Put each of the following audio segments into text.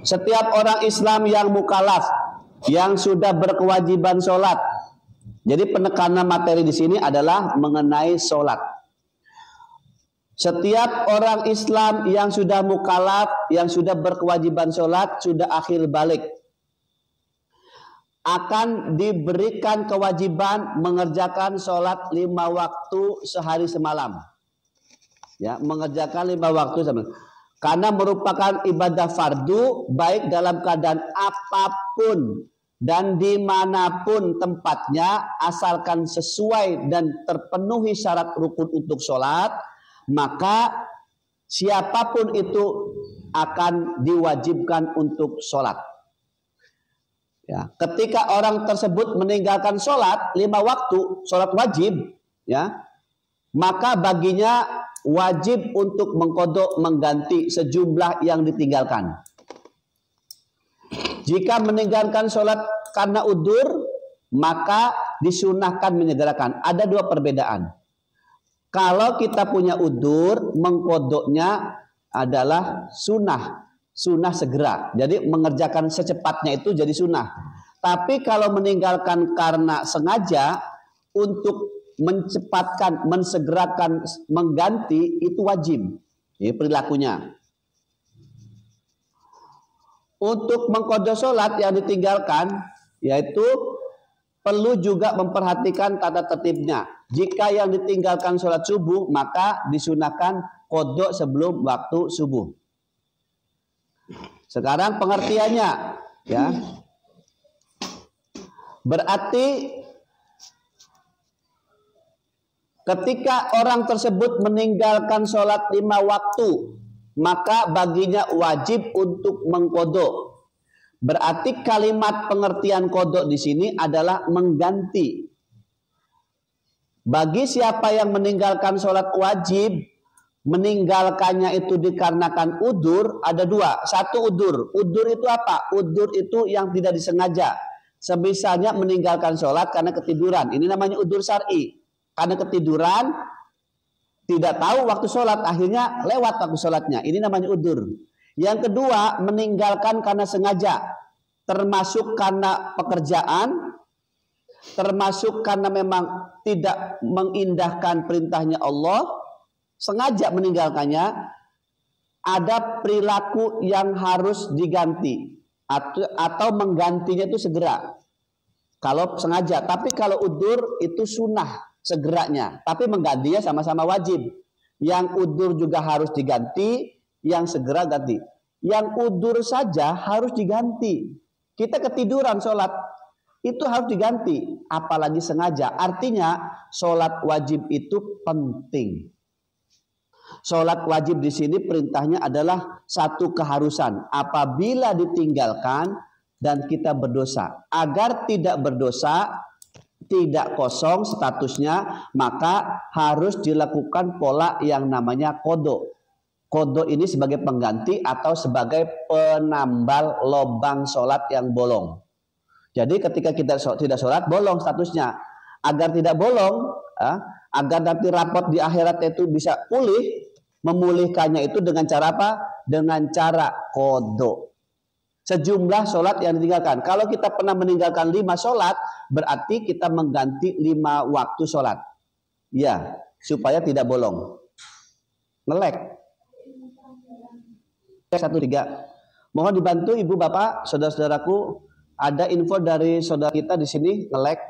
Setiap orang Islam yang mukallaf, yang sudah berkewajiban sholat. Jadi penekanan materi di sini adalah mengenai sholat. Setiap orang Islam yang sudah mukallaf, yang sudah berkewajiban sholat, sudah akhir balik, akan diberikan kewajiban mengerjakan sholat 5 waktu sehari semalam. Ya, mengerjakan 5 waktu semalam. Karena merupakan ibadah fardu, baik dalam keadaan apapun dan dimanapun tempatnya, asalkan sesuai dan terpenuhi syarat rukun untuk sholat, maka siapapun itu akan diwajibkan untuk sholat. Ya, ketika orang tersebut meninggalkan sholat 5 waktu, sholat wajib, ya, maka baginya wajib untuk mengqadha, mengganti sejumlah yang ditinggalkan. Jika meninggalkan sholat karena udzur, maka disunahkan menyegerakan. Ada 2 perbedaan. Kalau kita punya udzur, mengqadhanya adalah sunnah segera. Jadi mengerjakan secepatnya itu jadi sunnah. Tapi kalau meninggalkan karena sengaja, untuk mencepatkan, mensegerakan, mengganti, itu wajib. Ini perilakunya. Untuk mengqadha sholat yang ditinggalkan, yaitu perlu juga memperhatikan tata tertibnya. Jika yang ditinggalkan sholat subuh, maka disunahkan qadha sebelum waktu subuh. Sekarang pengertiannya, ya. Berarti ketika orang tersebut meninggalkan sholat 5 waktu, maka baginya wajib untuk mengqadha. Berarti kalimat pengertian qadha di sini adalah mengganti. Bagi siapa yang meninggalkan sholat wajib, meninggalkannya itu dikarenakan udzur, ada 2. 1 udzur. Udzur itu apa? Udzur itu yang tidak disengaja. Semisalnya meninggalkan sholat karena ketiduran. Ini namanya udzur syar'i. Karena ketiduran, tidak tahu waktu sholat, akhirnya lewat waktu sholatnya. Ini namanya udzur. Yang kedua, meninggalkan karena sengaja. Termasuk karena pekerjaan, termasuk karena memang tidak mengindahkan perintahnya Allah, sengaja meninggalkannya. Ada perilaku yang harus diganti. Atau menggantinya itu segera. Kalau sengaja. Tapi kalau udzur itu sunnah segeranya, tapi menggantinya sama-sama wajib. Yang udzur juga harus diganti, yang segera ganti. Yang udzur saja harus diganti. Kita ketiduran sholat, itu harus diganti, apalagi sengaja. Artinya sholat wajib itu penting. Sholat wajib di sini perintahnya adalah satu keharusan. Apabila ditinggalkan dan kita berdosa, agar tidak berdosa, tidak kosong statusnya, maka harus dilakukan pola yang namanya qadha. Qadha ini sebagai pengganti atau sebagai penambal lobang sholat yang bolong. Jadi ketika kita tidak sholat, bolong statusnya. Agar tidak bolong, agar nanti rapot di akhirat itu bisa pulih, memulihkannya itu dengan cara apa? Dengan cara qadha. Sejumlah sholat yang ditinggalkan. Kalau kita pernah meninggalkan 5 sholat, berarti kita mengganti 5 waktu sholat. Ya, supaya tidak bolong. Ngelek. 1-3. Mohon dibantu ibu bapak, saudara-saudaraku. Ada info dari saudara kita di sini ngelek.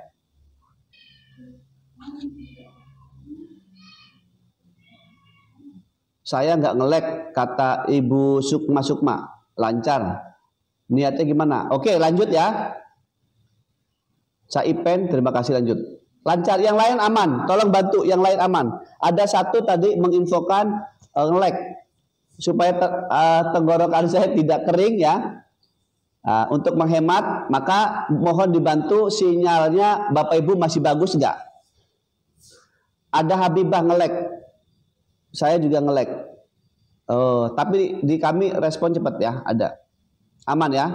Saya nggak ngelek, kata ibu Sukma. Lancar. Niatnya gimana? Oke, lanjut ya. Saipen, terima kasih, lanjut. Lancar, yang lain aman. Tolong bantu, yang lain aman. Ada satu tadi menginfokan ngelek supaya tenggorokan saya tidak kering ya. Untuk menghemat, maka mohon dibantu sinyalnya Bapak Ibu masih bagus nggak? Ada Habibah ngelek. Saya juga ngelek. Tapi di kami respon cepat ya, ada. Aman ya?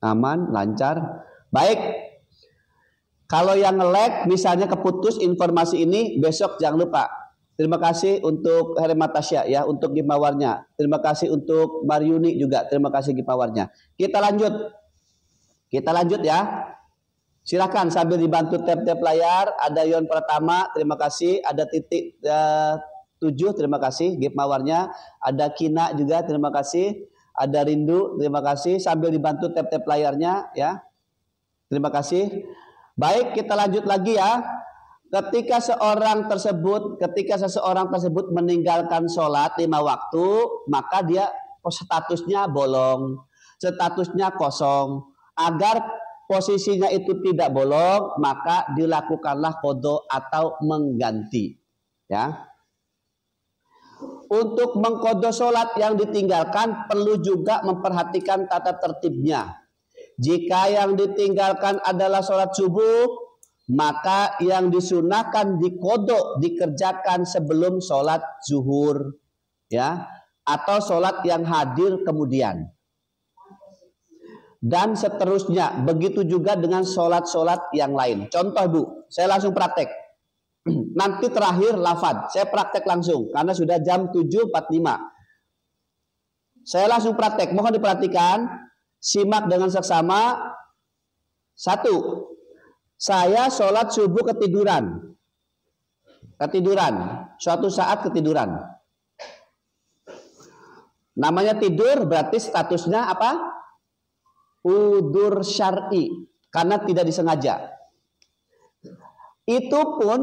Aman, lancar. Baik. Kalau yang nge-lag misalnya keputus informasi ini, besok jangan lupa Terima kasih untuk Hermatasya ya, untuk gimawarnya. Terima kasih untuk Maryuni juga. Terima kasih gimawarnya. Kita lanjut. Kita lanjut ya. Silakan sambil dibantu tap-tap layar. Ada Yon Pratama, terima kasih. Ada titik 7, terima kasih gimawarnya. Ada Kina juga, terima kasih. Ada Rindu, terima kasih. Sambil dibantu tap-tap layarnya ya. Terima kasih. Baik, kita lanjut lagi ya. Ketika seseorang tersebut meninggalkan sholat 5 waktu, maka dia statusnya bolong, statusnya kosong. Agar posisinya itu tidak bolong, maka dilakukanlah qadha atau mengganti. Ya. Untuk mengqadha sholat yang ditinggalkan perlu juga memperhatikan tata tertibnya. Jika yang ditinggalkan adalah sholat subuh, maka yang disunahkan diqadha dikerjakan sebelum sholat zuhur, ya, atau sholat yang hadir kemudian, dan seterusnya. Begitu juga dengan sholat-sholat yang lain. Contoh Bu, saya langsung praktek. Nanti terakhir lafadz, saya praktek langsung karena sudah jam 7.45. Saya langsung praktek, mohon diperhatikan, simak dengan seksama. 1. Saya sholat subuh ketiduran. Suatu saat ketiduran. Namanya tidur berarti statusnya apa? Udzur syar'i, karena tidak disengaja. Itu pun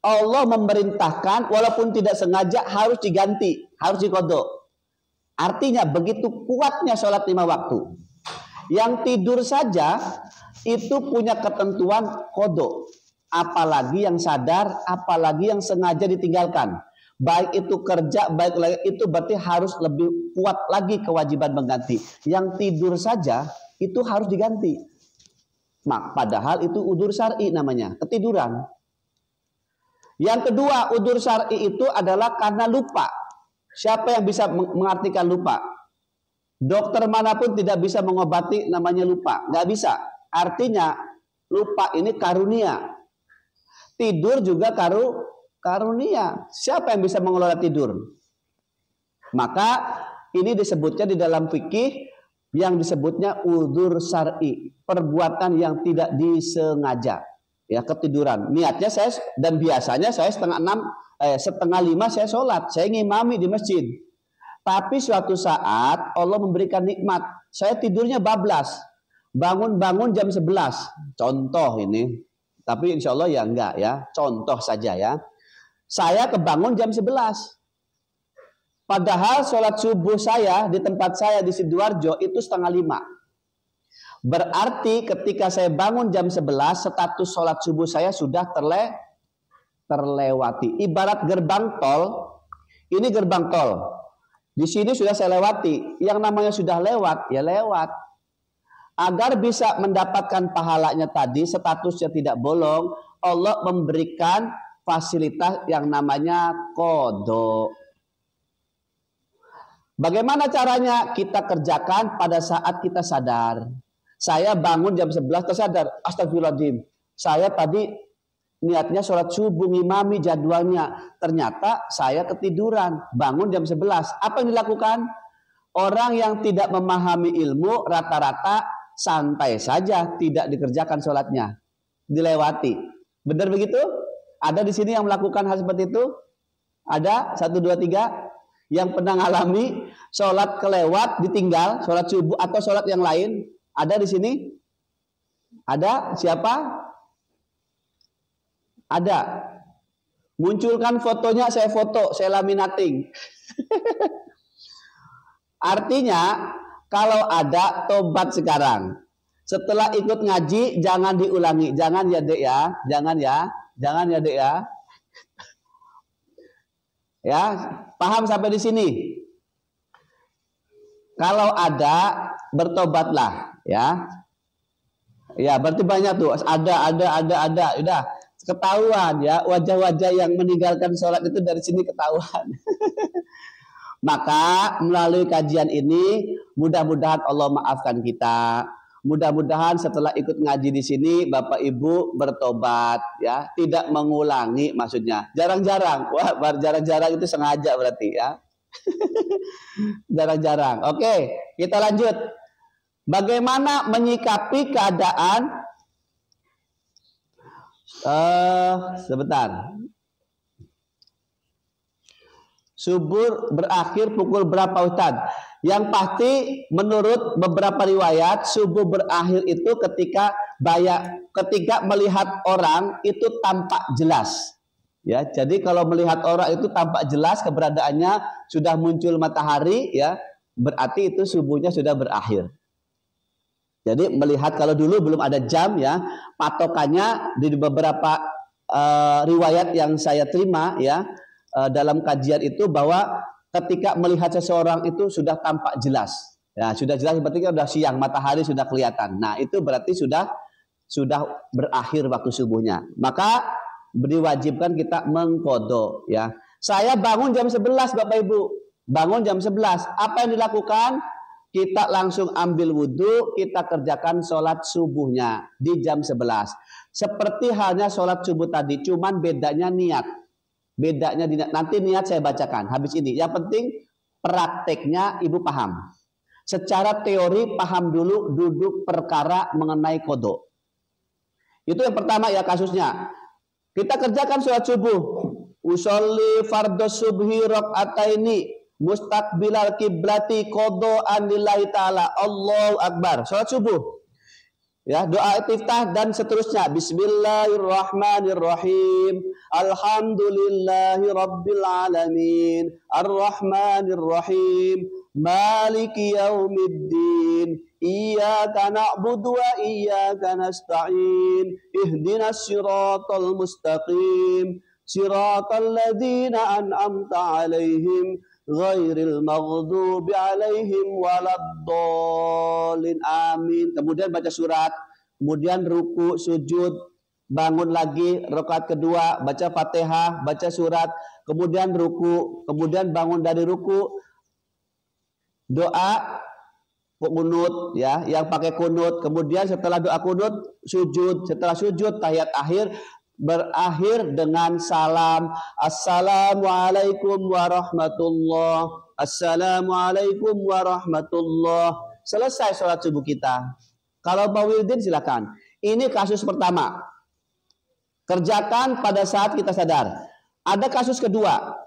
Allah memerintahkan walaupun tidak sengaja harus diganti, harus diqadha. Artinya begitu kuatnya sholat 5 waktu. Yang tidur saja itu punya ketentuan qadha, apalagi yang sadar, apalagi yang sengaja ditinggalkan. Baik itu kerja, baik itu berarti harus lebih kuat lagi kewajiban mengganti. Yang tidur saja itu harus diganti. Padahal itu udzur syar'i namanya, ketiduran. Yang kedua, udzur syar'i itu adalah karena lupa. Siapa yang bisa mengartikan lupa? Dokter manapun tidak bisa mengobati namanya lupa, nggak bisa. Artinya lupa ini karunia. Tidur juga karunia. Siapa yang bisa mengelola tidur? Maka ini disebutnya di dalam fikih yang disebutnya udzur syar'i, perbuatan yang tidak disengaja. Ya, ketiduran. Niatnya saya, dan biasanya saya 4:30 saya sholat, saya ngimami di masjid. Tapi suatu saat Allah memberikan nikmat, saya tidurnya bablas. Bangun jam 11. Contoh ini. Tapi insya Allah ya enggak ya. Contoh saja ya. Saya kebangun jam 11. Padahal sholat subuh saya di tempat saya di Sidoarjo itu 4:30. Berarti ketika saya bangun jam 11, status sholat subuh saya sudah terlewati. Ibarat gerbang tol. Ini gerbang tol. Di sini sudah saya lewati. Yang namanya sudah lewat, ya lewat. Agar bisa mendapatkan pahalanya tadi, statusnya tidak bolong, Allah memberikan fasilitas yang namanya qadha. Bagaimana caranya? Kita kerjakan pada saat kita sadar. Saya bangun jam 11 tersadar, astagfirullahaladzim, saya tadi niatnya sholat subuh, ngimami jadwalnya, ternyata saya ketiduran, bangun jam 11. Apa yang dilakukan? Orang yang tidak memahami ilmu rata-rata santai saja, tidak dikerjakan sholatnya, dilewati. Benar begitu? Ada di sini yang melakukan hal seperti itu? Ada? 1, 2, 3 yang pernah ngalami sholat kelewat, ditinggal, sholat subuh atau sholat yang lain? Ada di sini? Ada? Siapa? Ada. Munculkan fotonya, saya foto, saya laminating. Artinya kalau ada, tobat sekarang. Setelah ikut ngaji, jangan diulangi. Jangan ya dek ya. Jangan ya. Jangan ya dek ya. Ya, paham sampai di sini? Kalau ada, bertobatlah. Ya. Ya, berarti banyak tuh. Ada. Udah, ketahuan ya. Wajah-wajah yang meninggalkan sholat itu dari sini ketahuan. Maka melalui kajian ini mudah-mudahan Allah maafkan kita. Mudah-mudahan setelah ikut ngaji di sini Bapak Ibu bertobat ya, tidak mengulangi maksudnya. Jarang-jarang. Wah, jarang-jarang itu sengaja berarti ya. Jarang-jarang. Oke, kita lanjut. Bagaimana menyikapi keadaan sebentar. Subuh berakhir pukul berapa Ustaz? Yang pasti menurut beberapa riwayat subuh berakhir itu ketika melihat orang itu tampak jelas. Ya, jadi kalau melihat orang itu tampak jelas keberadaannya, sudah muncul matahari ya, berarti itu subuhnya sudah berakhir. Jadi melihat, kalau dulu belum ada jam ya, patokannya di beberapa riwayat yang saya terima ya, dalam kajian itu bahwa ketika melihat seseorang itu sudah tampak jelas. Ya, sudah jelas berarti sudah siang, matahari sudah kelihatan. Nah, itu berarti sudah berakhir waktu subuhnya. Maka diwajibkan kita mengqadha ya. Saya bangun jam 11 Bapak Ibu. Bangun jam 11. Apa yang dilakukan? Kita langsung ambil wudhu, kita kerjakan sholat subuhnya di jam 11. Seperti halnya sholat subuh tadi, cuman bedanya niat. Bedanya nanti niat saya bacakan habis ini. Yang penting prakteknya Ibu paham. Secara teori paham dulu duduk perkara mengenai qadha. Itu yang pertama ya kasusnya. Kita kerjakan sholat subuh. Usolli fardhu subhi raka'ataini mustaqbilal kiblati qadha'an lillahi ta'ala. Allahu akbar. Sholat subuh. Ya, doa istiftah dan seterusnya. Bismillahirrahmanirrahim. Alhamdulillahi rabbil alamin. Arrahmanirrahim. Maliki yaumiddin. Iyyaka na'budu wa iyyaka nasta'in. Ihdinas siratal mustaqim. Siratal ladzina an'amta 'alaihim ghairil maghdubi 'alaihim waladdallin. Amin. Kemudian baca surat, kemudian ruku, sujud, bangun lagi rakaat kedua, baca Fatihah, baca surat, kemudian ruku, kemudian bangun dari ruku, doa kunut ya, yang pakai kunut, kemudian setelah doa kunut sujud, setelah sujud tahiyat akhir berakhir dengan salam. Assalamualaikum warahmatullah. Assalamualaikum warahmatullah. Selesai sholat subuh kita. Kalau mau wirdin silakan. Ini kasus pertama. Kerjakan pada saat kita sadar. Ada kasus kedua.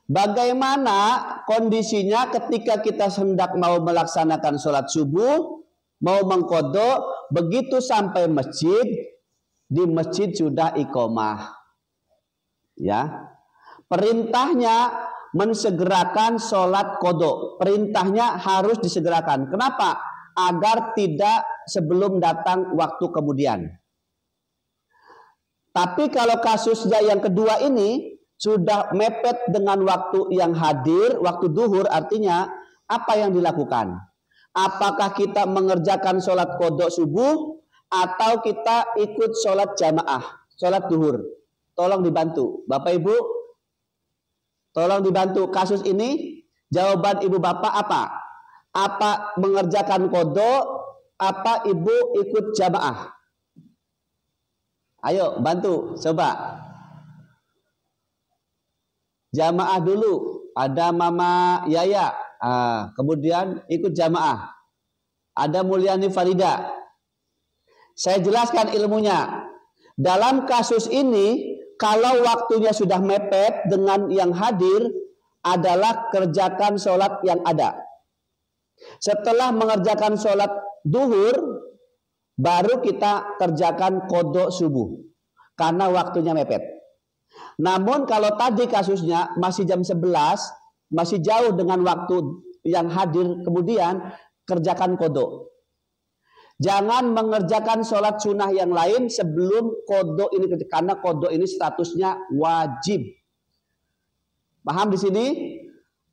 Bagaimana kondisinya ketika kita hendak mau melaksanakan sholat subuh, mau mengqadha, begitu sampai masjid, di masjid sudah iqamah. Ya. Perintahnya mensegerakan sholat qadha. Perintahnya harus disegerakan. Kenapa? Agar tidak sebelum datang waktu kemudian. Tapi kalau kasusnya yang kedua ini sudah mepet dengan waktu yang hadir, waktu duhur, artinya apa yang dilakukan? Apakah kita mengerjakan sholat qadha subuh atau kita ikut sholat jamaah, sholat duhur? Tolong dibantu, Bapak Ibu. Tolong dibantu kasus ini. Jawaban Ibu Bapak apa? Apa mengerjakan qadha? Apa Ibu ikut jamaah? Ayo bantu, coba. Jamaah dulu. Ada Mama Yaya. Kemudian ikut jamaah. Ada Mulyani Farida. Saya jelaskan ilmunya. Dalam kasus ini, kalau waktunya sudah mepet dengan yang hadir, adalah kerjakan sholat yang ada. Setelah mengerjakan sholat duhur, baru kita kerjakan qadha subuh. Karena waktunya mepet. Namun kalau tadi kasusnya masih jam 11, masih jauh dengan waktu yang hadir, kemudian kerjakan qadha. Jangan mengerjakan sholat sunnah yang lain sebelum qadha ini, karena qadha ini statusnya wajib. Paham di sini?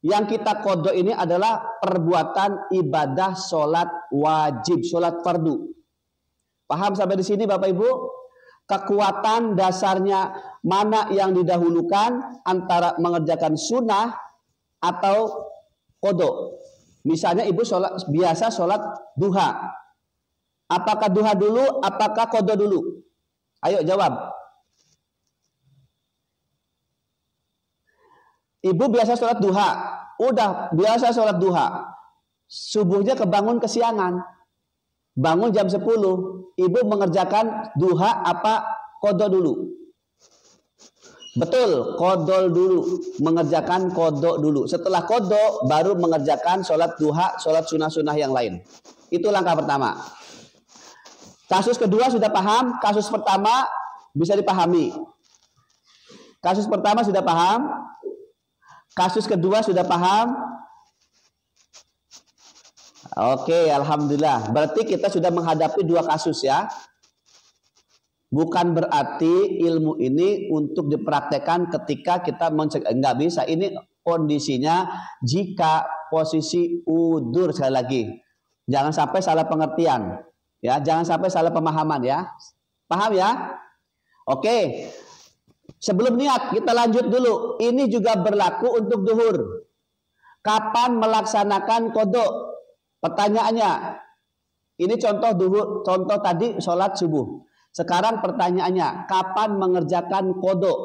Yang kita qadha ini adalah perbuatan ibadah sholat wajib, sholat fardu. Paham sampai di sini Bapak Ibu? Kekuatan dasarnya mana yang didahulukan antara mengerjakan sunnah atau qadha. Misalnya Ibu biasa sholat duha. Apakah duha dulu, apakah qada dulu? Ayo jawab. Ibu biasa sholat duha. Udah biasa sholat duha. Subuhnya kebangun kesiangan. Bangun jam 10. Ibu mengerjakan duha apa qada dulu? Betul, qada dulu. Mengerjakan qada dulu. Setelah qada baru mengerjakan sholat duha, sholat sunnah-sunnah yang lain. Itu langkah pertama. Kasus kedua sudah paham, kasus pertama bisa dipahami. Kasus pertama sudah paham, kasus kedua sudah paham. Oke, alhamdulillah. Berarti kita sudah menghadapi dua kasus ya. Bukan berarti ilmu ini untuk dipraktekkan ketika kita nggak bisa. Ini kondisinya jika posisi udur, sekali lagi. Jangan sampai salah pengertian. Ya, jangan sampai salah pemahaman ya. Paham ya? Oke. Sebelum niat kita lanjut dulu. Ini juga berlaku untuk duhur. Kapan melaksanakan qada? Pertanyaannya. Ini contoh duhur, contoh tadi sholat subuh. Sekarang pertanyaannya, kapan mengerjakan qada?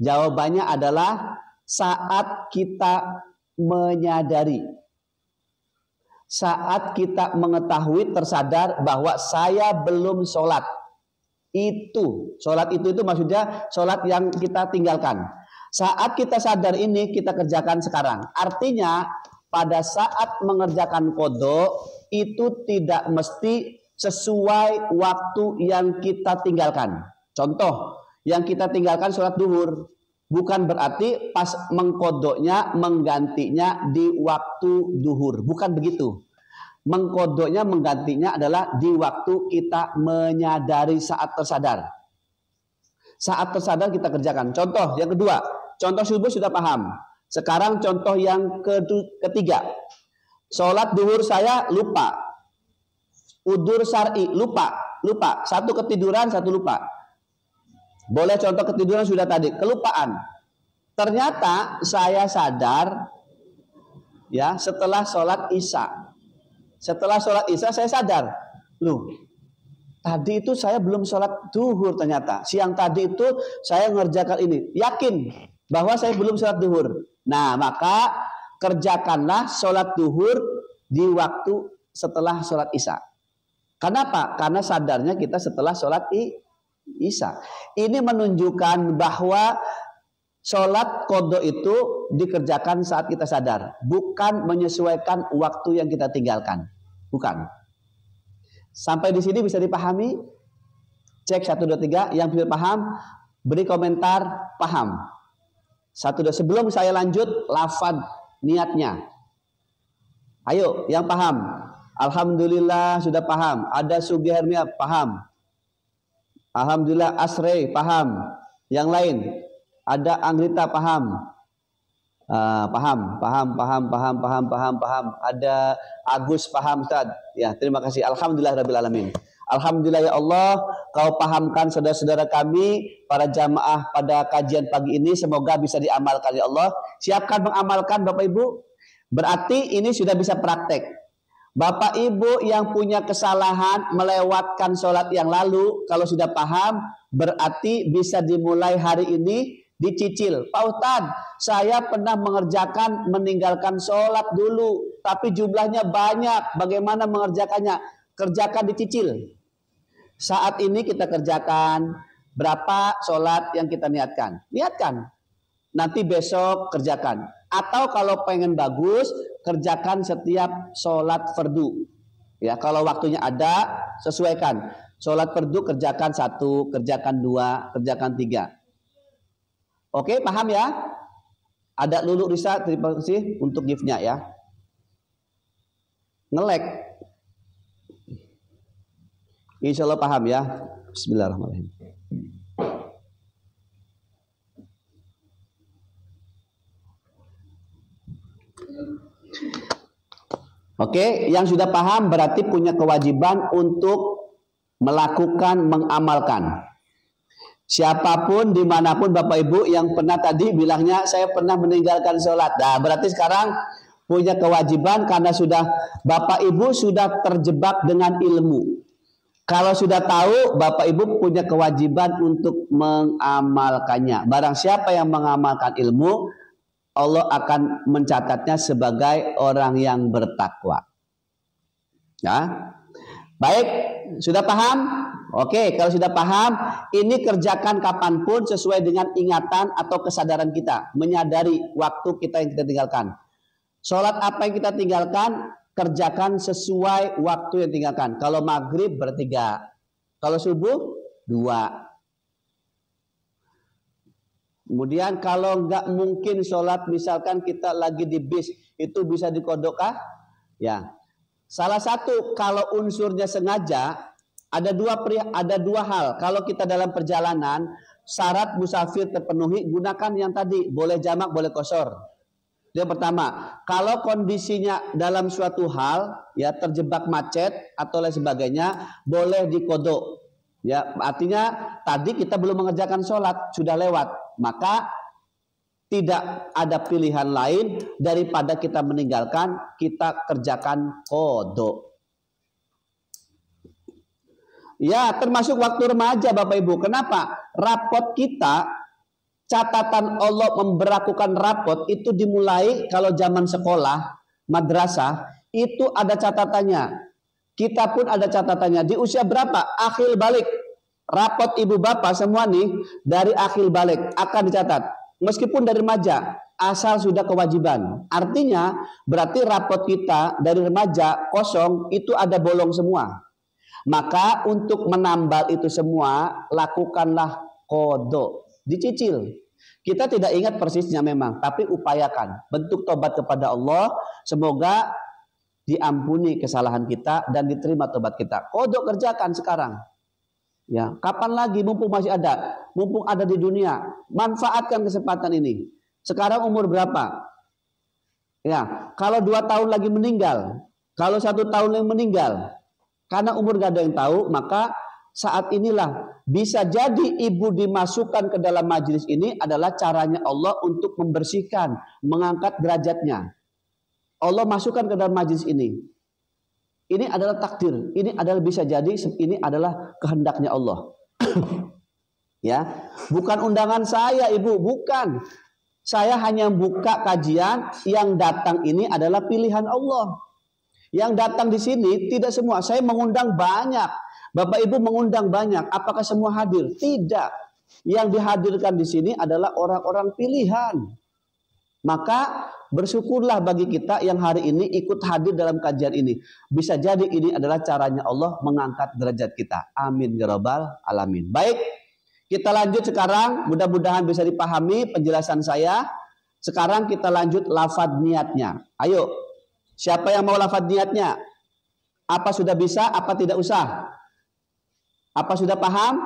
Jawabannya adalah saat kita menyadari. Saat kita mengetahui, tersadar bahwa saya belum sholat. Itu sholat itu maksudnya sholat yang kita tinggalkan. Saat kita sadar ini kita kerjakan sekarang. Artinya pada saat mengerjakan qada itu tidak mesti sesuai waktu yang kita tinggalkan. Contoh, yang kita tinggalkan sholat duhur. Bukan berarti pas mengkodoknya, menggantinya di waktu duhur. Bukan begitu. Mengkodoknya, menggantinya adalah di waktu kita menyadari saat tersadar. Saat tersadar kita kerjakan. Contoh yang kedua. Contoh subuh sudah paham. Sekarang contoh yang ketiga. Sholat duhur saya lupa. Udur syar'i lupa. Satu ketiduran, satu lupa. Boleh contoh ketiduran sudah tadi, kelupaan. Ternyata saya sadar ya setelah sholat isya. Setelah sholat isya saya sadar, loh, tadi itu saya belum sholat duhur ternyata. Siang tadi itu saya ngerjakan ini. Yakin bahwa saya belum sholat duhur. Nah, maka kerjakanlah sholat duhur di waktu setelah sholat isya. Kenapa? Karena sadarnya kita setelah sholat isya. Ini menunjukkan bahwa sholat qada itu dikerjakan saat kita sadar, bukan menyesuaikan waktu yang kita tinggalkan. Bukan. Sampai di sini bisa dipahami? Cek 1, 2, 3. Yang belum paham, beri komentar paham. 1, 2. Sebelum saya lanjut, lafaz niatnya. Ayo, yang paham. Alhamdulillah sudah paham. Ada Sugi Hermia paham. Alhamdulillah Asrei paham. Yang lain ada Angrita paham. Paham. Ada Agus paham Ustaz. Ya, terima kasih. Alhamdulillahirabbil alamin. Alhamdulillah ya Allah, Kau pahamkan saudara-saudara kami para jamaah pada kajian pagi ini, semoga bisa diamalkan ya Allah. Siapkan mengamalkan Bapak Ibu. Berarti ini sudah bisa praktek. Bapak Ibu yang punya kesalahan melewatkan sholat yang lalu, kalau sudah paham, berarti bisa dimulai hari ini dicicil. Pak Ustadz, saya pernah meninggalkan sholat dulu, tapi jumlahnya banyak. Bagaimana mengerjakannya? Kerjakan dicicil. Saat ini kita kerjakan berapa sholat yang kita niatkan. Niatkan. Nanti besok kerjakan. Atau kalau pengen bagus, kerjakan setiap sholat fardu. Ya, kalau waktunya ada, sesuaikan. Sholat fardu kerjakan 1, kerjakan 2, kerjakan 3. Oke, paham ya? Ada Lulu Risa, terima kasih untuk gift-nya ya. Nge-lag. Insya Allah paham ya. Bismillahirrahmanirrahim. Oke, yang sudah paham berarti punya kewajiban untuk melakukan, mengamalkan. Siapapun, dimanapun Bapak Ibu yang pernah tadi bilangnya saya pernah meninggalkan sholat. Nah, berarti sekarang punya kewajiban karena sudah Bapak Ibu sudah terjebak dengan ilmu. Kalau sudah tahu, Bapak Ibu punya kewajiban untuk mengamalkannya. Barang siapa yang mengamalkan ilmu, Allah akan mencatatnya sebagai orang yang bertakwa. Ya. Baik, sudah paham? Oke, kalau sudah paham, ini kerjakan kapanpun sesuai dengan ingatan atau kesadaran kita. Menyadari waktu kita yang kita tinggalkan. Sholat apa yang kita tinggalkan, kerjakan sesuai waktu yang tinggalkan. Kalau maghrib bertiga, kalau subuh 2. Kemudian kalau nggak mungkin sholat, misalkan kita lagi di bis, itu bisa dikodokah? Ya. Salah satu, kalau unsurnya sengaja, ada dua hal. Kalau kita dalam perjalanan, syarat musafir terpenuhi, gunakan yang tadi, boleh jamak, boleh qashar. Yang pertama, kalau kondisinya dalam suatu hal, ya terjebak macet atau lain sebagainya, boleh dikodok. Ya, artinya tadi kita belum mengerjakan sholat, sudah lewat, maka tidak ada pilihan lain daripada kita meninggalkan, kita kerjakan kodok. Ya, termasuk waktu remaja Bapak Ibu. Kenapa? Rapot kita, catatan Allah memberlakukan rapot itu dimulai kalau zaman sekolah, madrasah, itu ada catatannya. Kita pun ada catatannya. Di usia berapa? Akhil balik. Rapot ibu bapak semua nih dari akhil balik akan dicatat. Meskipun dari remaja, asal sudah kewajiban. Artinya berarti rapot kita dari remaja kosong itu ada bolong semua. Maka untuk menambal itu semua, lakukanlah kodok. Dicicil. Kita tidak ingat persisnya memang, tapi upayakan. Bentuk tobat kepada Allah, semoga diampuni kesalahan kita dan diterima tobat kita. Kodok kerjakan sekarang. Ya, kapan lagi, mumpung masih ada, mumpung ada di dunia, manfaatkan kesempatan ini. Sekarang umur berapa? Ya, kalau 2 tahun lagi meninggal, kalau 1 tahun yang meninggal, karena umur gak ada yang tahu, maka saat inilah bisa jadi ibu dimasukkan ke dalam majelis ini adalah caranya Allah untuk membersihkan, mengangkat derajatnya. Allah masukkan ke dalam majelis ini. Ini adalah takdir. Ini adalah bisa jadi ini adalah kehendaknya Allah. Ya, bukan undangan saya, Ibu, bukan. Saya hanya buka kajian, yang datang ini adalah pilihan Allah. Yang datang di sini tidak semua. Saya mengundang banyak. Bapak Ibu mengundang banyak. Apakah semua hadir? Tidak. Yang dihadirkan di sini adalah orang-orang pilihan. Maka bersyukurlah bagi kita yang hari ini ikut hadir dalam kajian ini. Bisa jadi ini adalah caranya Allah mengangkat derajat kita. Amin ya rabbal alamin. Baik, kita lanjut sekarang. Mudah-mudahan bisa dipahami penjelasan saya. Sekarang kita lanjut lafadz niatnya. Ayo, siapa yang mau lafadz niatnya? Apa sudah bisa? Apa tidak usah? Apa sudah paham?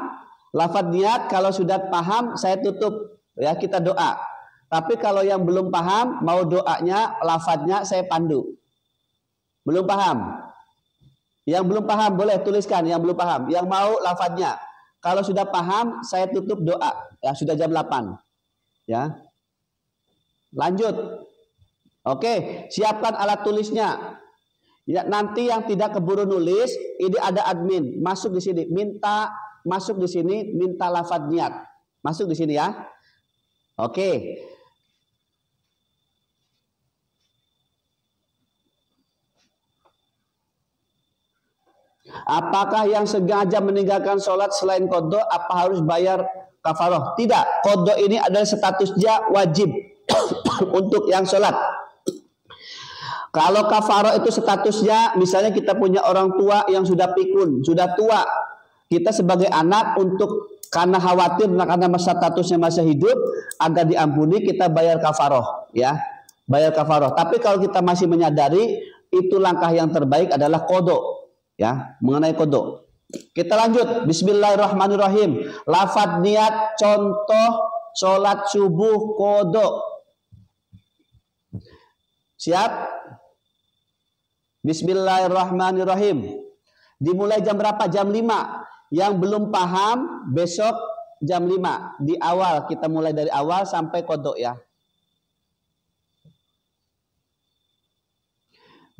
Lafadz niat, kalau sudah paham saya tutup. Ya, kita doa. Tapi kalau yang belum paham, mau doanya, lafadznya saya pandu. Belum paham? Yang belum paham boleh tuliskan, yang belum paham. Yang mau lafadznya. Kalau sudah paham, saya tutup doa. Ya, sudah jam 8. Ya. Lanjut. Oke, siapkan alat tulisnya. Ya, nanti yang tidak keburu nulis, ini ada admin. Masuk di sini, masuk di sini, minta lafadz niat. Masuk di sini ya. Oke. Apakah yang sengaja meninggalkan sholat selain kodok apa harus bayar kafaroh? Tidak, kodok ini adalah statusnya wajib untuk yang sholat. Kalau kafaroh itu statusnya, misalnya kita punya orang tua yang sudah pikun, sudah tua, kita sebagai anak untuk karena khawatir karena statusnya masih hidup agar diampuni, kita bayar kafaroh, ya, bayar kafaroh. Tapi kalau kita masih menyadari, itu langkah yang terbaik adalah kodok. Ya, mengenai kodok. Kita lanjut. Bismillahirrahmanirrahim. Lafadz niat contoh sholat subuh kodok. Siap? Bismillahirrahmanirrahim. Dimulai jam berapa? Jam 5. Yang belum paham besok jam 5. Di awal, kita mulai dari awal sampai kodok ya.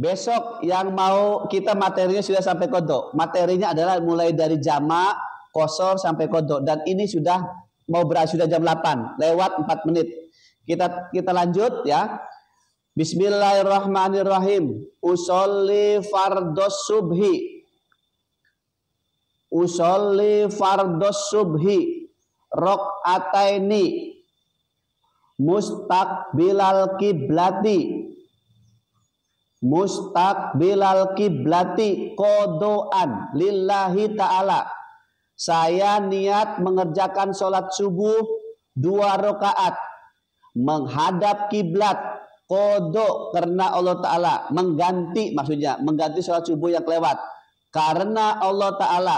Besok yang mau kita materinya sudah sampai kodok. Materinya adalah mulai dari jamak, kosor sampai kodok. Dan ini sudah mau berakhir, sudah jam 8 lewat 4 menit. Kita lanjut ya. Bismillahirrahmanirrahim. Usolli fardos subhi. Usolli fardos subhi. Rok'ataini. Mustaqbilal kiblati. Mustaqbilal kiblati kodoan lillahi ta'ala. Saya niat mengerjakan sholat subuh 2 rakaat menghadap kiblat, kodo karena Allah Ta'ala, mengganti, maksudnya mengganti sholat subuh yang kelewat karena Allah Ta'ala.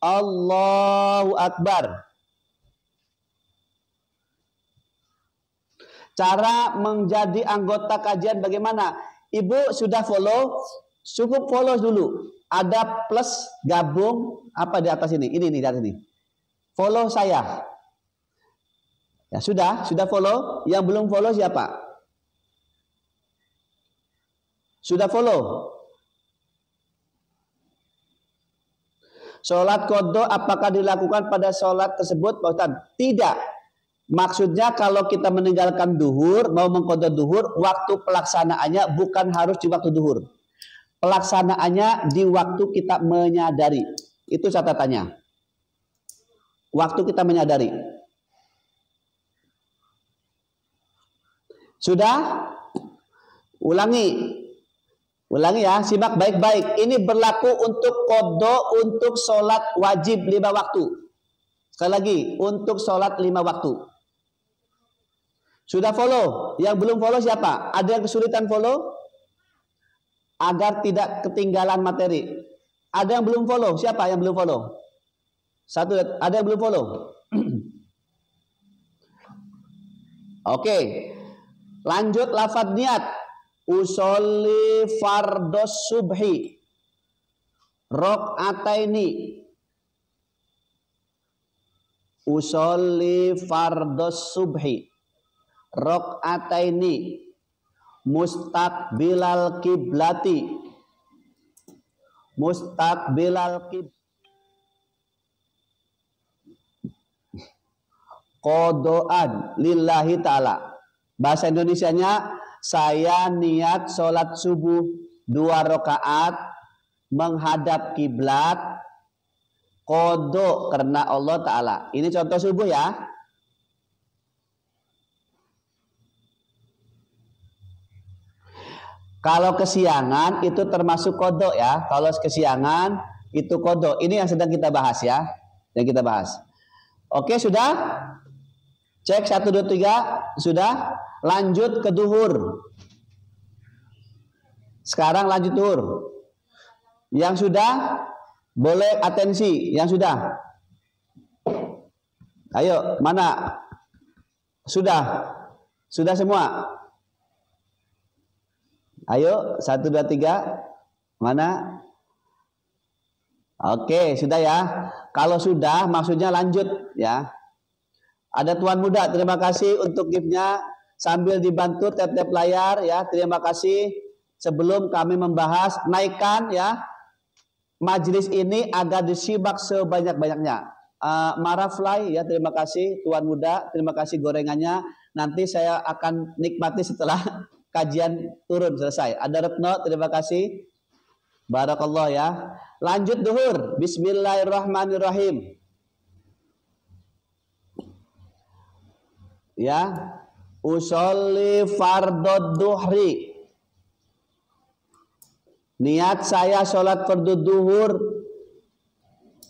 Allahu Akbar. Cara menjadi anggota kajian bagaimana? Ibu sudah follow, cukup follow dulu. Ada plus gabung apa di atas ini? Ini nih di atas ini. Follow saya. Ya sudah follow. Yang belum follow siapa? Sudah follow. Sholat qadha apakah dilakukan pada sholat tersebut, Pak Ustaz? Tidak. Maksudnya kalau kita meninggalkan duhur, mau mengqadha duhur, waktu pelaksanaannya bukan harus di waktu duhur. Pelaksanaannya di waktu kita menyadari. Itu catatannya. Waktu kita menyadari. Sudah? Ulangi. Ulangi ya, simak baik-baik. Ini berlaku untuk qadha untuk sholat wajib 5 waktu. Sekali lagi, untuk sholat 5 waktu. Sudah follow? Yang belum follow siapa? Ada yang kesulitan follow? Agar tidak ketinggalan materi. Ada yang belum follow? Siapa yang belum follow? Satu, ada yang belum follow? Oke. Lanjut lafadz niat. Usolli fardos subhi. Rok'ataini. Usolli fardos subhi. Rok'ataini. Mustaqbilal kiblati. Mustaqbilal kib. Qodoan lillahi ta'ala. Bahasa Indonesianya, saya niat sholat subuh 2 rakaat menghadap kiblat qadha karena Allah Ta'ala. Ini contoh subuh ya. Kalau kesiangan itu termasuk qadha ya. Kalau kesiangan itu qadha. Ini yang sedang kita bahas ya. Yang kita bahas. Oke, sudah? Cek 1, 2, 3. Sudah? Lanjut ke duhur. Sekarang lanjut duhur. Yang sudah boleh atensi. Yang sudah. Ayo, mana? Sudah. Sudah semua. Ayo, 1, 2, 3. Mana? Oke, sudah ya. Kalau sudah, maksudnya lanjut ya. Ada tuan muda, terima kasih untuk gift-nya. Sambil dibantu tap-tap layar ya. Terima kasih. Sebelum kami membahas, naikkan ya majelis ini agar disimak sebanyak-banyaknya. Marafly ya, terima kasih tuan muda, terima kasih gorengannya. Nanti saya akan nikmati setelah kajian turun selesai. Ada Retno, terima kasih. Barakallah ya. Lanjut duhur. Bismillahirrahmanirrahim. Ya. Usolli fardod duhri. Niat saya sholat fardhu duhur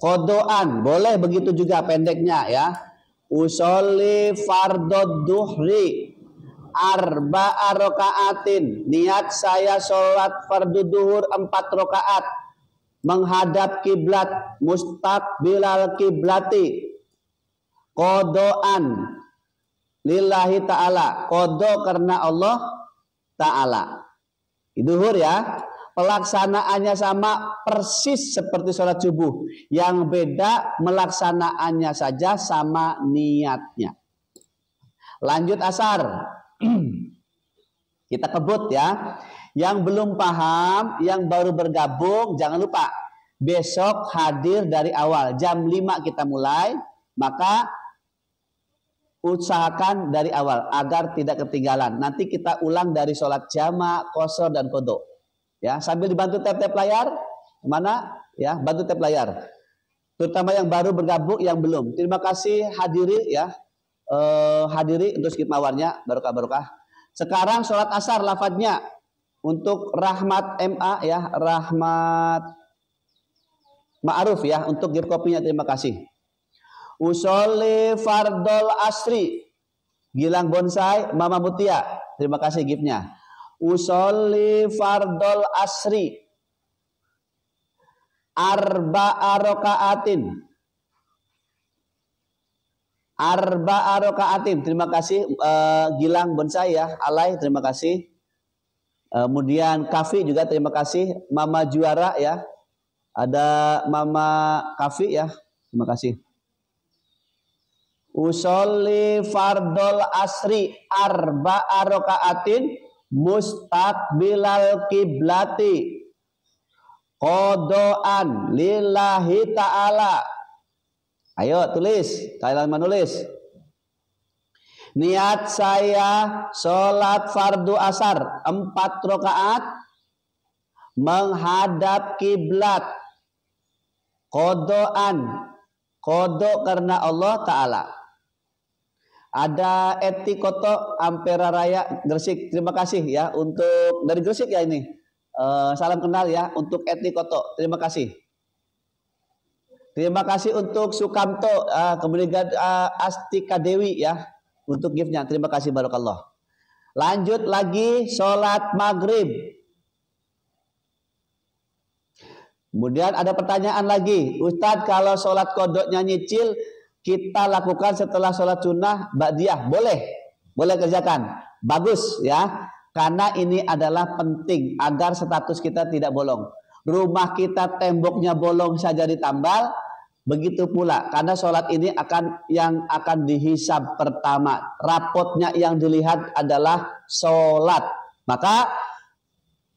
qadhaan. Boleh begitu juga pendeknya ya. Usolli fardhu duhri arba'a raka'atin. Niat saya sholat fardhu duhur 4 rakaat menghadap kiblat mustaqbilal kiblati qadhaan lillahi ta'ala. Qadha karena Allah Ta'ala. Duhur ya. Pelaksanaannya sama persis seperti sholat subuh. Yang beda melaksanaannya saja sama niatnya. Lanjut asar. Kita kebut ya. Yang belum paham, yang baru bergabung, jangan lupa besok hadir dari awal. Jam 5 kita mulai, maka usahakan dari awal agar tidak ketinggalan. Nanti kita ulang dari sholat jamak, qasar dan qadha. Ya, sambil dibantu tap-tap layar. Mana? Ya, bantu tap layar. Terutama yang baru bergabung, yang belum. Terima kasih hadiri ya. Hadiri untuk skip mawarnya, barokah. Sekarang sholat asar lafadznya untuk Rahmat MA ya, Rahmat Ma'ruf ya, untuk gift kopinya terima kasih. Usolli fardol asri, Gilang Bonsai, Mama Mutia, terima kasih giftnya. Usolli fardol asri arba'a rokaatin, terima kasih Gilang Bonsai ya, Alay terima kasih. Kemudian Kafi juga terima kasih, Mama Juara ya, ada Mama Kafi ya, terima kasih. Usolli fardol asri arba'a rokaatin mustaqbilal kiblati qodoan lillahi ta'ala. Ayo tulis, kalian menulis. Niat saya sholat fardu asar 4 rakaat menghadap kiblat, qodoan, qodo karena Allah Ta'ala. Ada Eti Koto Ampera Raya Gresik, terima kasih ya untuk dari Gresik ya ini. Salam kenal ya untuk Eti Koto, terima kasih. Terima kasih untuk Sukamto, kemudian Astika Dewi ya untuk giftnya, terima kasih barakallah. Lanjut lagi sholat maghrib. Kemudian ada pertanyaan lagi, Ustadz kalau sholat kodoknya nyicil kita lakukan setelah sholat sunnah ba'diyah, boleh kerjakan, bagus ya, karena ini adalah penting agar status kita tidak bolong. Rumah kita temboknya bolong saja ditambal, begitu pula karena sholat ini yang akan dihisab pertama, rapotnya yang dilihat adalah sholat, maka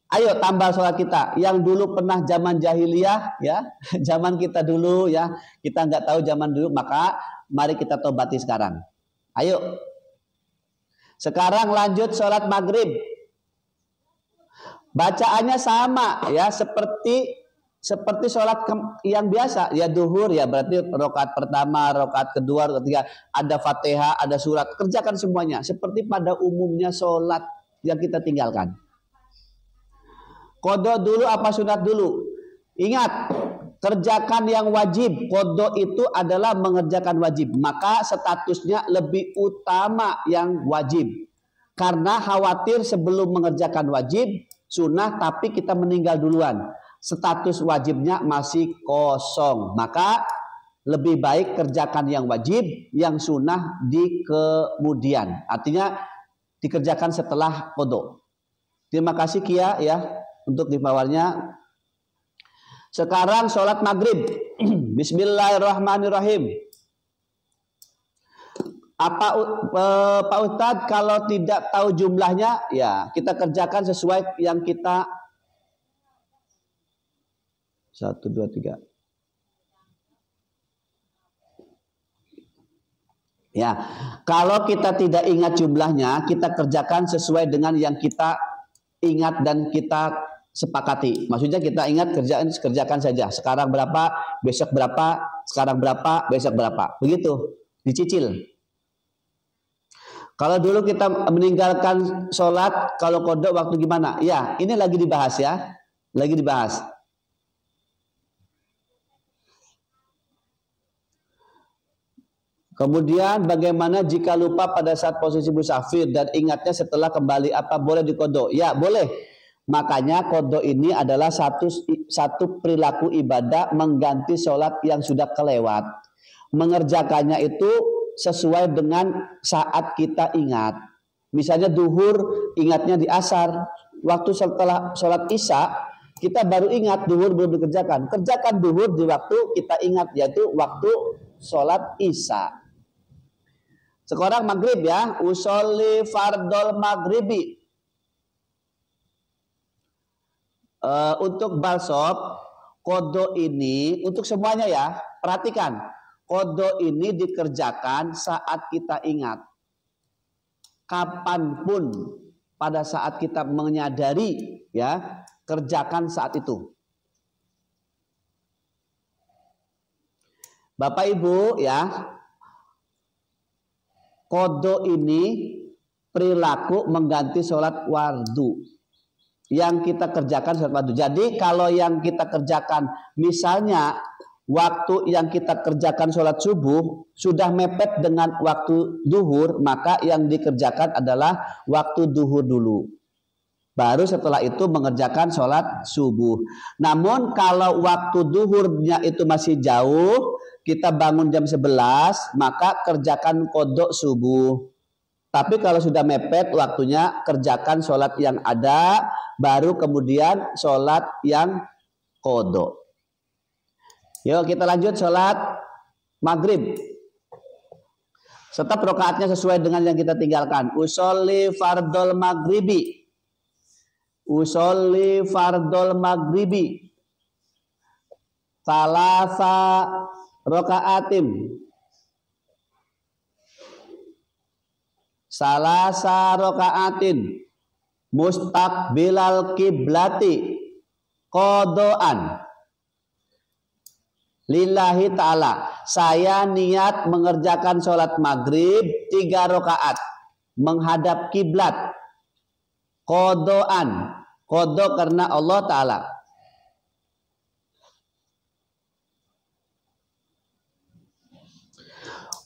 ayo tambah sholat kita. Yang dulu pernah zaman jahiliyah ya, zaman kita dulu ya, kita nggak tahu zaman dulu, maka mari kita tobati sekarang. Ayo. Sekarang lanjut sholat maghrib. Bacaannya sama ya, seperti sholat yang biasa ya, duhur ya, berarti rakaat pertama, rakaat kedua, rakaat ketiga, ada Fatihah, ada surat, kerjakan semuanya seperti pada umumnya sholat yang kita tinggalkan. Qadha dulu apa sunat dulu? Ingat, kerjakan yang wajib. Qadha itu adalah mengerjakan wajib, maka statusnya lebih utama yang wajib. Karena khawatir sebelum mengerjakan wajib, sunnah tapi kita meninggal duluan, status wajibnya masih kosong, maka lebih baik kerjakan yang wajib, yang sunnah di kemudian. Artinya dikerjakan setelah qadha. Terima kasih Kia ya untuk dibawarnya. Sekarang sholat maghrib. Bismillahirrahmanirrahim. Apa Pak Ustadz kalau tidak tahu jumlahnya, ya kita kerjakan sesuai yang kita 1, 2, 3. Ya, kalau kita tidak ingat jumlahnya, kita kerjakan sesuai dengan yang kita ingat dan kita sepakati. Maksudnya kita ingat, kerjakan saja. Sekarang berapa, besok berapa, sekarang berapa, besok berapa. Begitu, dicicil. Kalau dulu kita meninggalkan sholat, kalau qadha waktu gimana? Ya, ini lagi dibahas ya. Lagi dibahas. Kemudian bagaimana jika lupa pada saat posisi musafir dan ingatnya setelah kembali, apa boleh diqadha? Ya, boleh. Makanya qadha ini adalah satu perilaku ibadah mengganti sholat yang sudah kelewat. Mengerjakannya itu sesuai dengan saat kita ingat. Misalnya duhur ingatnya di asar, waktu setelah sholat isya kita baru ingat duhur belum dikerjakan. Kerjakan duhur di waktu kita ingat, yaitu waktu sholat isya. Sekarang maghrib ya, usolli fardol maghribi. Untuk balsop, kodo ini untuk semuanya ya, perhatikan. Kodo ini dikerjakan saat kita ingat. Kapanpun pada saat kita menyadari, ya, kerjakan saat itu. Bapak Ibu ya, kodo ini perilaku mengganti sholat wardu yang kita kerjakan sholat wardu. Jadi kalau yang kita kerjakan, misalnya waktu yang kita kerjakan sholat subuh sudah mepet dengan waktu duhur, maka yang dikerjakan adalah waktu duhur dulu. Baru setelah itu mengerjakan sholat subuh. Namun kalau waktu duhurnya itu masih jauh, kita bangun jam 11, maka kerjakan kodok subuh. Tapi kalau sudah mepet waktunya, kerjakan sholat yang ada, baru kemudian sholat yang kodok. Yuk kita lanjut sholat maghrib. Tetap rakaatnya sesuai dengan yang kita tinggalkan. Usolli fardol maghribi. Usolli fardol maghribi. Salasa rakaatim. Salasa rakaatin. Mustaqbilal kiblati. Qodoan. Lillahi ta'ala. Saya niat mengerjakan sholat maghrib 3 rakaat. Menghadap kiblat. Qodoan. Qodo karena Allah Ta'ala.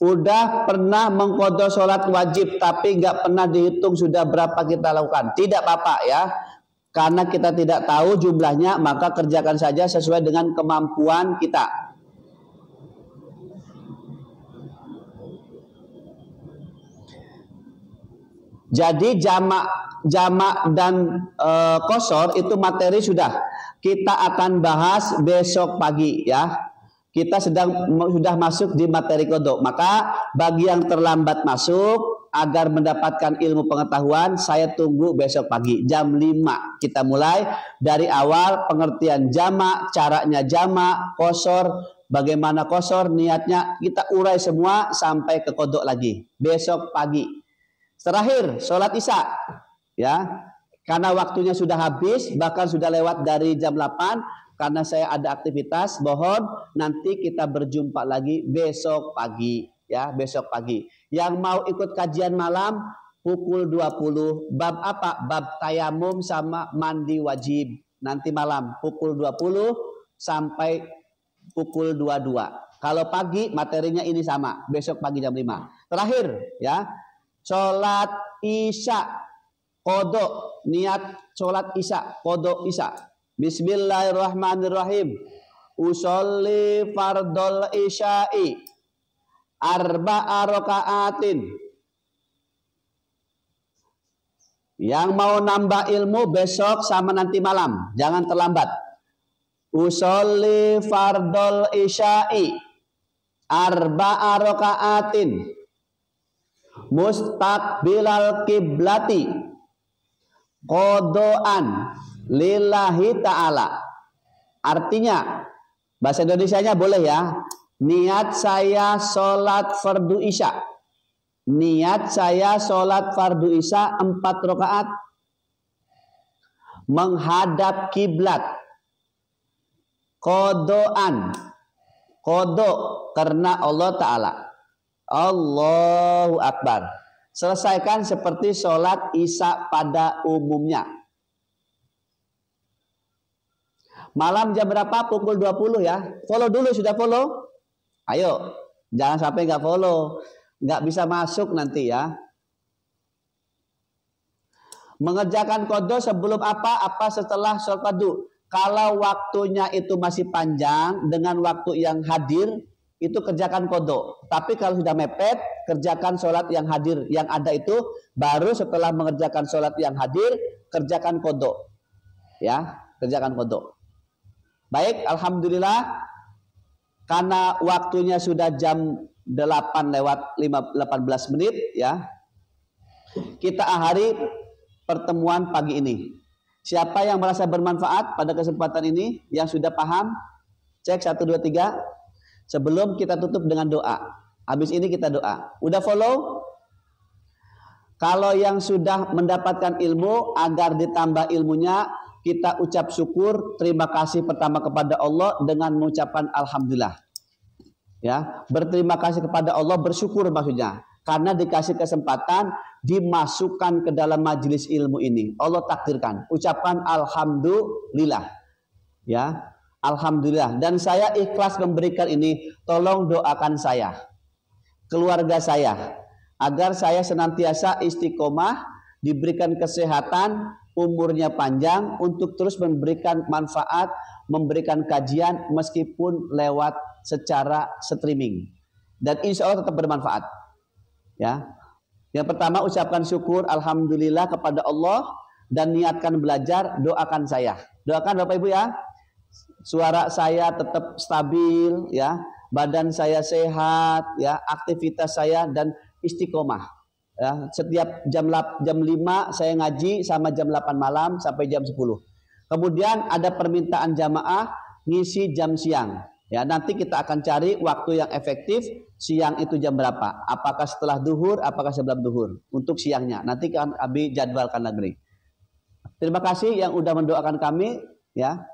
Udah pernah mengqadha sholat wajib tapi nggak pernah dihitung sudah berapa kita lakukan. Tidak apa-apa ya. Karena kita tidak tahu jumlahnya, maka kerjakan saja sesuai dengan kemampuan kita. Jadi jamak dan qasar itu materi sudah kita akan bahas besok pagi ya. Kita sudah masuk di materi kodok. Maka bagi yang terlambat masuk agar mendapatkan ilmu pengetahuan, saya tunggu besok pagi jam 5. Kita mulai dari awal pengertian jamak, caranya jamak, qasar, bagaimana qasar, niatnya kita urai semua sampai ke kodok lagi besok pagi. Terakhir sholat isya ya, karena waktunya sudah habis, bahkan sudah lewat dari jam 8. Karena saya ada aktivitas, mohon nanti kita berjumpa lagi besok pagi ya, besok pagi. Yang mau ikut kajian malam pukul 20. Bab apa? Bab tayamum sama mandi wajib. Nanti malam pukul 20 sampai pukul 22. Kalau pagi materinya ini sama, besok pagi jam 5. Terakhir ya, sholat isya qadha, niat sholat isya, qadha isya. Bismillahirrahmanirrahim. Usolli fardol isya'i arba'a rakaatin. Yang mau nambah ilmu besok sama nanti malam, jangan terlambat. Usolli fardol isya'i arba'a rakaatin. Mustaqbilal kiblati. Qodoan lillahi ta'ala. Artinya bahasa Indonesianya boleh ya. Niat saya sholat fardu isya. Niat saya sholat fardu isya 4 rakaat menghadap kiblat. Qodoan. Qodo karena Allah Ta'ala. Allahu Akbar. Selesaikan seperti sholat isya pada umumnya. Malam jam berapa? Pukul 20 ya. Follow dulu, sudah follow? Ayo, jangan sampai nggak follow. Nggak bisa masuk nanti ya. Mengerjakan qadha sebelum apa? Apa setelah sholat fardu? Kalau waktunya itu masih panjang dengan waktu yang hadir, itu kerjakan qadha. Tapi kalau sudah mepet, kerjakan sholat yang hadir. Yang ada itu baru setelah mengerjakan sholat yang hadir, kerjakan qadha. Ya, kerjakan qadha. Baik, alhamdulillah, karena waktunya sudah jam 8 lewat 18 menit ya. Kita akhiri pertemuan pagi ini. Siapa yang merasa bermanfaat pada kesempatan ini? Yang sudah paham? Cek 1, 2, 3. Sebelum kita tutup dengan doa. Habis ini kita doa. Udah follow? Kalau yang sudah mendapatkan ilmu, agar ditambah ilmunya, kita ucap syukur, terima kasih pertama kepada Allah dengan mengucapkan alhamdulillah. Ya, berterima kasih kepada Allah, bersyukur maksudnya. Karena dikasih kesempatan dimasukkan ke dalam majelis ilmu ini. Allah takdirkan. Ucapkan alhamdulillah. Ya, alhamdulillah. Dan saya ikhlas memberikan ini. Tolong doakan saya, keluarga saya, agar saya senantiasa istiqomah, diberikan kesehatan, umurnya panjang, untuk terus memberikan manfaat, memberikan kajian meskipun lewat secara streaming. Dan insya Allah tetap bermanfaat. Ya, yang pertama ucapkan syukur alhamdulillah kepada Allah dan niatkan belajar, doakan saya. Doakan Bapak Ibu ya. Suara saya tetap stabil ya, badan saya sehat ya, aktivitas saya dan istiqomah. Ya, setiap jam 5 saya ngaji sama jam 8 malam sampai jam 10. Kemudian ada permintaan jamaah ngisi jam siang. Ya, nanti kita akan cari waktu yang efektif. Siang itu jam berapa? Apakah setelah duhur, apakah sebelum duhur? Untuk siangnya nanti kan Abi jadwalkan lagi. Terima kasih yang udah mendoakan kami ya.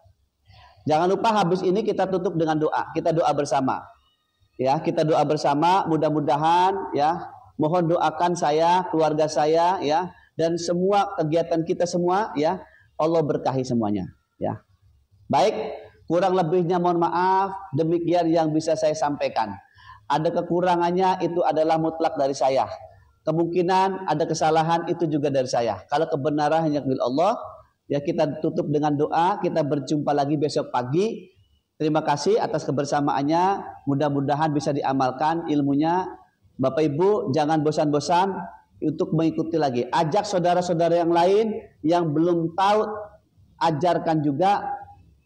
Jangan lupa habis ini kita tutup dengan doa. Kita doa bersama. Ya, kita doa bersama, mudah-mudahan ya, mohon doakan saya, keluarga saya ya, dan semua kegiatan kita semua ya, Allah berkahi semuanya ya. Baik, kurang lebihnya mohon maaf, demikian yang bisa saya sampaikan. Ada kekurangannya itu adalah mutlak dari saya. Kemungkinan ada kesalahan itu juga dari saya. Kalau kebenaran hanya milik Allah, ya kita tutup dengan doa, kita berjumpa lagi besok pagi. Terima kasih atas kebersamaannya, mudah-mudahan bisa diamalkan ilmunya. Bapak Ibu jangan bosan-bosan untuk mengikuti lagi. Ajak saudara-saudara yang lain yang belum tahu, ajarkan juga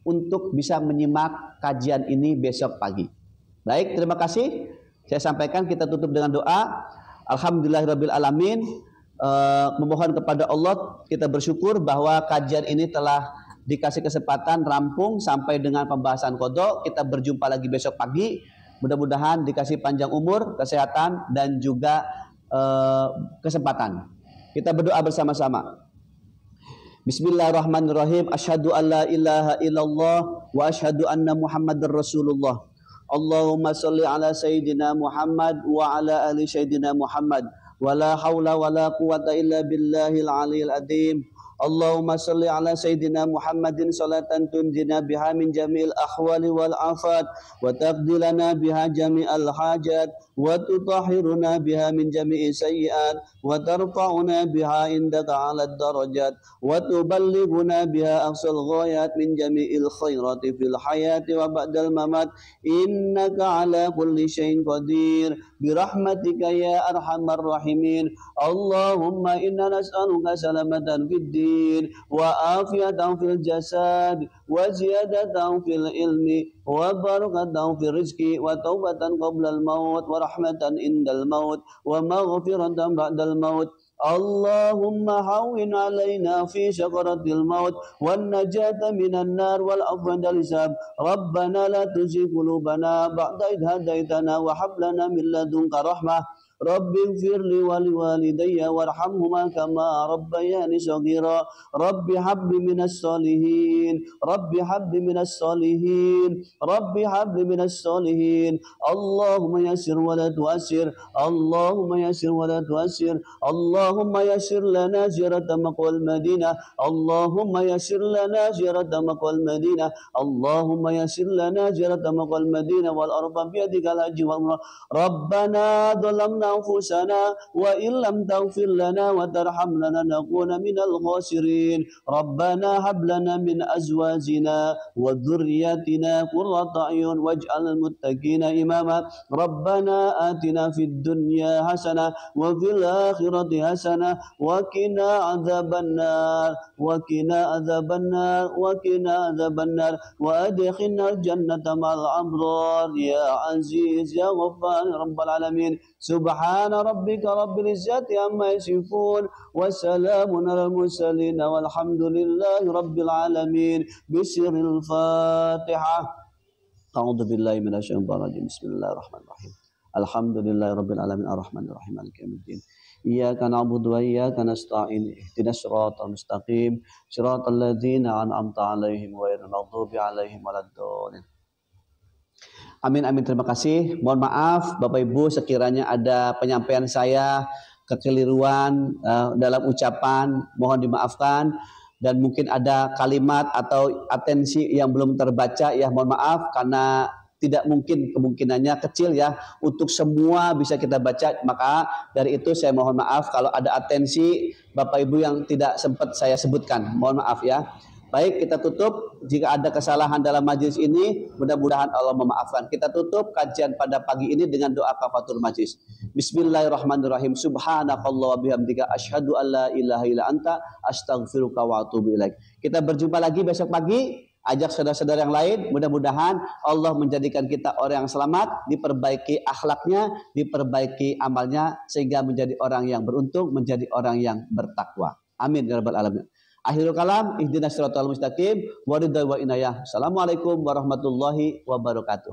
untuk bisa menyimak kajian ini besok pagi. Baik, terima kasih. Saya sampaikan, kita tutup dengan doa. Alhamdulillahirabbil alamin. Memohon kepada Allah, kita bersyukur bahwa kajian ini telah dikasih kesempatan rampung sampai dengan pembahasan qada. Kita berjumpa lagi besok pagi. Mudah-mudahan dikasih panjang umur, kesehatan dan juga kesempatan. Kita berdoa bersama-sama. Bismillahirrahmanirrahim. Asyhadu an la ilaha illallah wa asyhadu anna Muhammadar Rasulullah. Allahumma salli ala sayyidina Muhammad wa ala ali sayyidina Muhammad. Wa la haula wa la quwata illa billahil aliyil azim. Allahumma salli ala sayyidina Muhammadin salatan tunjina biha min jami'il ahwali wal afat wa taqdi lana biha jami'al hajat wa tutahhiruna biha min jami'i sayyi'at wa tarfa'una biha indaka 'alad darajat wa tuballighuna biha aqsal ghayat min jami'il khairati fil hayati wa ba'dal mamat innaka 'ala kulli syai'in qadir birahmatika ya arhamar rahimin. Allahumma inna nas'aluka salamatan fid din وعافية في الجسد وزيادة في العلم وبركة في الرزق وتوبة قبل الموت ورحمة عند الموت ومغفرة بعد الموت. اللهم هون علينا في سكرة الموت والنجاة من النار والعفو عند الحساب. ربنا لا تزغ قلوبنا بعد إذ هديتنا وهب لنا من لدنك رحمة. رب اغفر لي ولوالدي وارحمهما كما ربياني صغيرا. رب هب لي من الصالحين. رب هب لي من الصالحين. رب هب لي من الصالحين. اللهم يسر ولا تؤسر. اللهم يسر ولا تؤسر. اللهم يسر لنا زيارة مقوى المدينة. اللهم يسر لنا زيارة مقوى المدينة. اللهم يسر لنا زيارة مقوى المدينة والأرض بيدك الحج والعمرة. ربنا ظلمنا أنفسنا وإن لم تغفر لنا وترحمنا لنكون من الخاسرين. ربنا هب لنا من أزواجنا وذرياتنا قرة أعين واجعل المتقين إماما. ربنا آتنا في الدنيا حسنة وفي الآخرة حسنة وقنا عذاب النار. وقنا عذاب النار. وقنا عذاب النار. وأدخلنا الجنة مع الأبرار يا عزيز يا غفار رب العالمين. سبحان Subhana rabbika rabbil izzati amma yasifun. Wassalamun alal mursalin. Walhamdulillahi rabbil alamin. Bismillahil Fatihah. A'udzu billahi minasyaitonir rajim. Bismillahirrahmanirrahim. Alhamdulillahirabbil alamin arrahmanir rahim maliki yaumiddin. Iyyaka na'budu wa iyyaka nasta'in. Ihdinas siratal mustaqim. Siratal ladzina an'amta 'alaihim ghairil maghdubi 'alaihim waladdallin. Amin amin, terima kasih. Mohon maaf Bapak Ibu sekiranya ada penyampaian saya kekeliruan dalam ucapan, mohon dimaafkan. Dan mungkin ada kalimat atau atensi yang belum terbaca, ya mohon maaf karena tidak mungkin, kemungkinannya kecil ya untuk semua bisa kita baca. Maka dari itu saya mohon maaf kalau ada atensi Bapak Ibu yang tidak sempat saya sebutkan, mohon maaf ya. Baik, kita tutup. Jika ada kesalahan dalam majelis ini, mudah-mudahan Allah memaafkan. Kita tutup kajian pada pagi ini dengan doa kafatul majelis. Bismillahirrahmanirrahim. Subhanakallah wa bihamdika asyhadu an la ilaha illa anta astaghfiruka wa atubu ilaik. Kita berjumpa lagi besok pagi. Ajak saudara-saudara yang lain. Mudah-mudahan Allah menjadikan kita orang yang selamat, diperbaiki akhlaknya, diperbaiki amalnya, sehingga menjadi orang yang beruntung, menjadi orang yang bertakwa. Amin ya rabbal alamin. Akhirul kalam, ihdinas siratal mustaqim, wa ridha wa inayah. Assalamualaikum warahmatullahi wabarakatuh.